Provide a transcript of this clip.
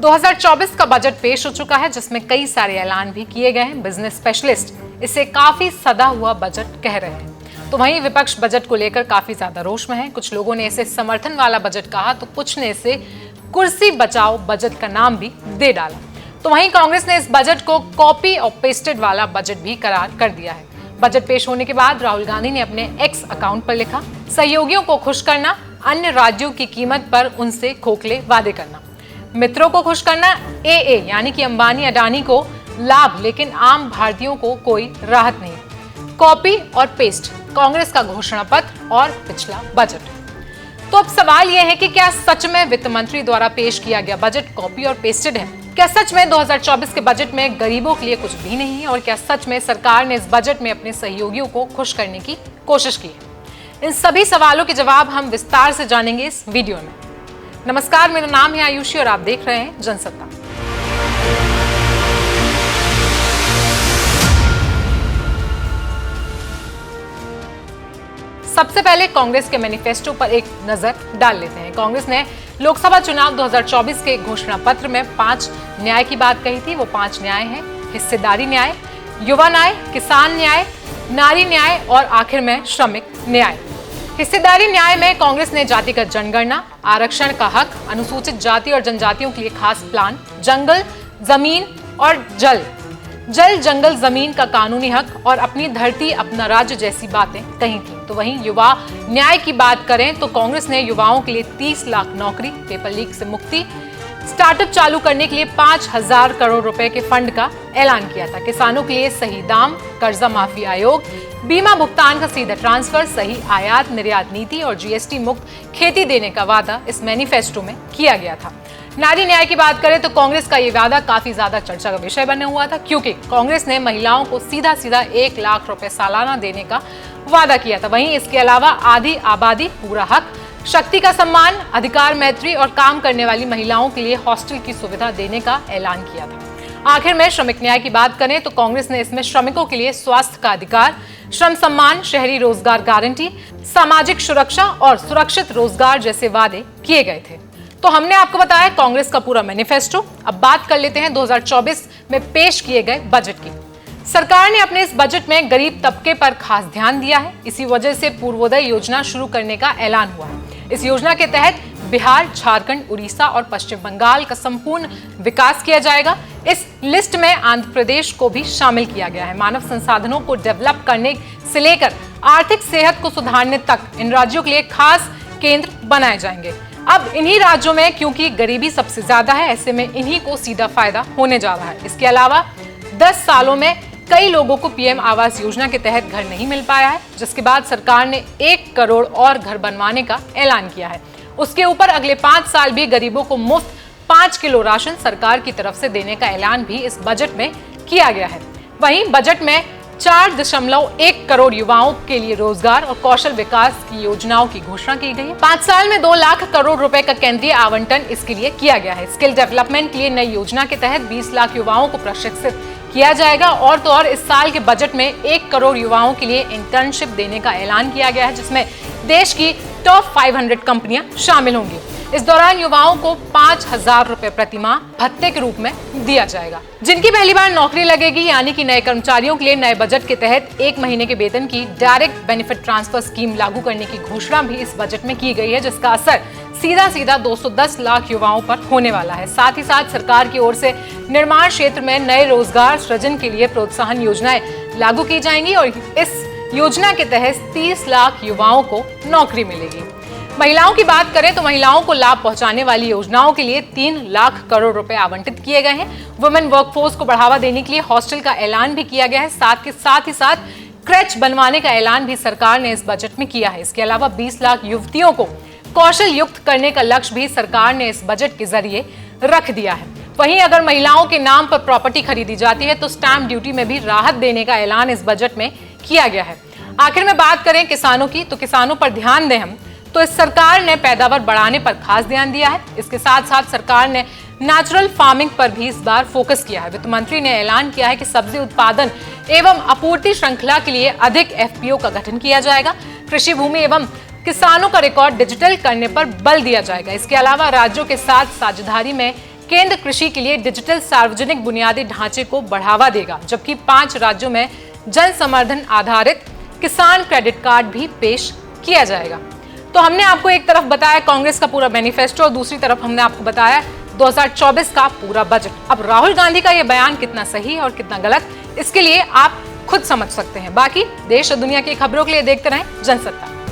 2024 का बजट पेश हो चुका है, जिसमें कई सारे ऐलान भी किए गए हैं। बिजनेस स्पेशलिस्ट इसे काफी सदा हुआ बजट कह रहे हैं, तो वहीं विपक्ष बजट को लेकर काफी ज्यादा रोष में है। कुछ लोगों ने इसे समर्थन वाला बजट कहा, तो कुछ ने इसे कुर्सी बचाओ बजट का नाम भी दे डाला। तो वहीं कांग्रेस ने इस बजट को कॉपी और पेस्टेड वाला बजट भी करार कर दिया है। बजट पेश होने के बाद राहुल गांधी ने अपने एक्स अकाउंट पर लिखा, सहयोगियों को खुश करना, अन्य राज्यों की कीमत पर उनसे खोखले वादे करना, मित्रों को खुश करना, एए यानी कि अंबानी अडानी को लाभ, लेकिन आम भारतीयों को कोई राहत नहीं। कॉपी और पेस्ट, कांग्रेस का घोषणा पत्र और पिछला बजट। तो अब सवाल यह है कि क्या सच में वित्त मंत्री द्वारा पेश किया गया बजट कॉपी और पेस्टेड है? क्या सच में 2024 के बजट में गरीबों के लिए कुछ भी नहीं है? और क्या सच में सरकार ने इस बजट में अपने सहयोगियों को खुश करने की कोशिश की है? इन सभी सवालों के जवाब हम विस्तार से जानेंगे इस वीडियो में। नमस्कार, मेरा नाम है आयुषी और आप देख रहे हैं जनसत्ता। सबसे पहले कांग्रेस के मैनिफेस्टो पर एक नजर डाल लेते हैं। कांग्रेस ने लोकसभा चुनाव 2024 के घोषणा पत्र में 5 न्याय की बात कही थी। वो 5 न्याय हैं: हिस्सेदारी न्याय, युवा न्याय, किसान न्याय, नारी न्याय और आखिर में श्रमिक न्याय। हिस्सेदारी न्याय में कांग्रेस ने जातिगत जनगणना, आरक्षण का हक, अनुसूचित जाति और जनजातियों के लिए खास प्लान, जंगल, जमीन और जल जंगल जमीन का कानूनी हक और अपनी धरती अपना राज्य जैसी बातें कही थी। तो वहीं युवा न्याय की बात करें तो कांग्रेस ने युवाओं के लिए 30 लाख नौकरी, पेपर लीक से मुक्ति, स्टार्टअप चालू करने के लिए 5,000 करोड़ रुपए के फंड का ऐलान किया था। किसानों के लिए सही दाम, कर्जा माफी आयोग, बीमा भुगतान का सीधा ट्रांसफर, सही आयात निर्यात नीति और जीएसटी मुक्त खेती देने का वादा इस मैनिफेस्टो में किया गया था। नारी न्याय की बात करें तो कांग्रेस का ये वादा काफी ज्यादा चर्चा का विषय बना हुआ था, क्योंकि कांग्रेस ने महिलाओं को सीधा 1 लाख रुपए सालाना देने का वादा किया था। वहीं इसके अलावा आधी आबादी पूरा हक, शक्ति का सम्मान, अधिकार मैत्री और काम करने वाली महिलाओं के लिए हॉस्टल की सुविधा देने का ऐलान किया था। आखिर में श्रमिक न्याय की बात करें तो कांग्रेस ने इसमें श्रमिकों के लिए स्वास्थ्य का अधिकार, श्रम सम्मान, शहरी रोजगार गारंटी, सामाजिक सुरक्षा और सुरक्षित रोजगार जैसे वादे किए गए थे। तो हमने आपको बताया कांग्रेस का पूरा मैनिफेस्टो। अब बात कर लेते हैं 2024 में पेश किए गए बजट की। सरकार ने अपने इस बजट में गरीब तबके पर खास ध्यान दिया है। इसी वजह से पूर्वोदय योजना शुरू करने का ऐलान हुआ है। इस योजना के तहत बिहार, झारखंड, उड़ीसा और पश्चिम बंगाल का संपूर्ण विकास किया जाएगा। इस लिस्ट में आंध्र प्रदेश को भी शामिल किया गया है। मानव संसाधनों को डेवलप करने से लेकर आर्थिक सेहत को सुधारने तक इन राज्यों के लिए खास केंद्र बनाए जाएंगे। अब इन्हीं राज्यों में क्योंकि गरीबी सबसे ज्यादा है, ऐसे में इन्हीं को सीधा फायदा होने जा रहा है। इसके अलावा 10 सालों में कई लोगों को पीएम आवास योजना के तहत घर नहीं मिल पाया है, जिसके बाद सरकार ने 1 करोड़ और घर बनवाने का ऐलान किया है। उसके ऊपर अगले 5 साल भी गरीबों को मुफ्त 5 किलो राशन सरकार की तरफ से देने का ऐलान भी इस बजट में किया गया है। वहीं बजट में 4.1 करोड़ युवाओं के लिए रोजगार और कौशल विकास की योजनाओं की घोषणा की गई है। 5 साल में 2 लाख करोड़ रुपए का केंद्रीय आवंटन इसके लिए किया गया है। स्किल डेवलपमेंट के लिए नई योजना के तहत 20 लाख युवाओं को प्रशिक्षित किया जाएगा। और तो और इस साल के बजट में 1 करोड़ युवाओं के लिए इंटर्नशिप देने का ऐलान किया गया है, जिसमें देश की टॉप 500 कंपनियां शामिल होंगी। इस दौरान युवाओं को 5,000 रुपए प्रति माह भत्ते के रूप में दिया जाएगा। जिनकी पहली बार नौकरी लगेगी, यानी कि नए कर्मचारियों के लिए नए बजट के तहत 1 महीने के वेतन की डायरेक्ट बेनिफिट ट्रांसफर स्कीम लागू करने की घोषणा भी इस बजट में की गई है, जिसका असर सीधा 210 लाख युवाओं पर होने वाला है। साथ ही साथ सरकार की ओर से निर्माण क्षेत्र में नए रोजगार सृजन के लिए प्रोत्साहन योजनाएं लागू की जाएंगी और इस योजना के तहत 30 लाख युवाओं को नौकरी मिलेगी। महिलाओं की बात करें तो महिलाओं को लाभ पहुंचाने वाली योजनाओं के लिए 3 लाख करोड़ रुपए आवंटित किए गए हैं। वुमेन वर्कफोर्स को बढ़ावा देने के लिए हॉस्टल का ऐलान भी किया गया है। साथ ही साथ क्रेच बनवाने का ऐलान भी सरकार ने इस बजट में किया है। इसके अलावा 20 लाख युवतियों को कौशल युक्त करने का लक्ष्य भी सरकार ने इस बजट के जरिए रख दिया है। वहीं अगर महिलाओं के नाम पर प्रॉपर्टी खरीदी जाती है तो स्टैंप ड्यूटी में भी राहत देने का ऐलान इस बजट में किया गया है। आखिर में बात करें किसानों की, तो किसानों पर ध्यान दें हम तो इस सरकार ने पैदावार बढ़ाने पर खास ध्यान दिया है। इसके साथ साथ सरकार ने नेचुरल फार्मिंग पर भी इस बार फोकस किया है। वित्त मंत्री ने ऐलान किया है कि सब्जी उत्पादन एवं आपूर्ति श्रृंखला के लिए अधिक एफपीओ का गठन किया जाएगा। कृषि भूमि एवं किसानों का रिकॉर्ड डिजिटल करने पर बल दिया जाएगा। इसके अलावा राज्यों के साथ साझेदारी में केंद्र कृषि के लिए डिजिटल सार्वजनिक बुनियादी ढांचे को बढ़ावा देगा, जबकि 5 राज्यों में जन समर्थन आधारित किसान क्रेडिट कार्ड भी पेश किया जाएगा। तो हमने आपको एक तरफ बताया कांग्रेस का पूरा मैनिफेस्टो और दूसरी तरफ हमने आपको बताया 2024 का पूरा बजट। अब राहुल गांधी का यह बयान कितना सही है और कितना गलत, इसके लिए आप खुद समझ सकते हैं। बाकी देश और दुनिया की खबरों के लिए देखते रहें जनसत्ता।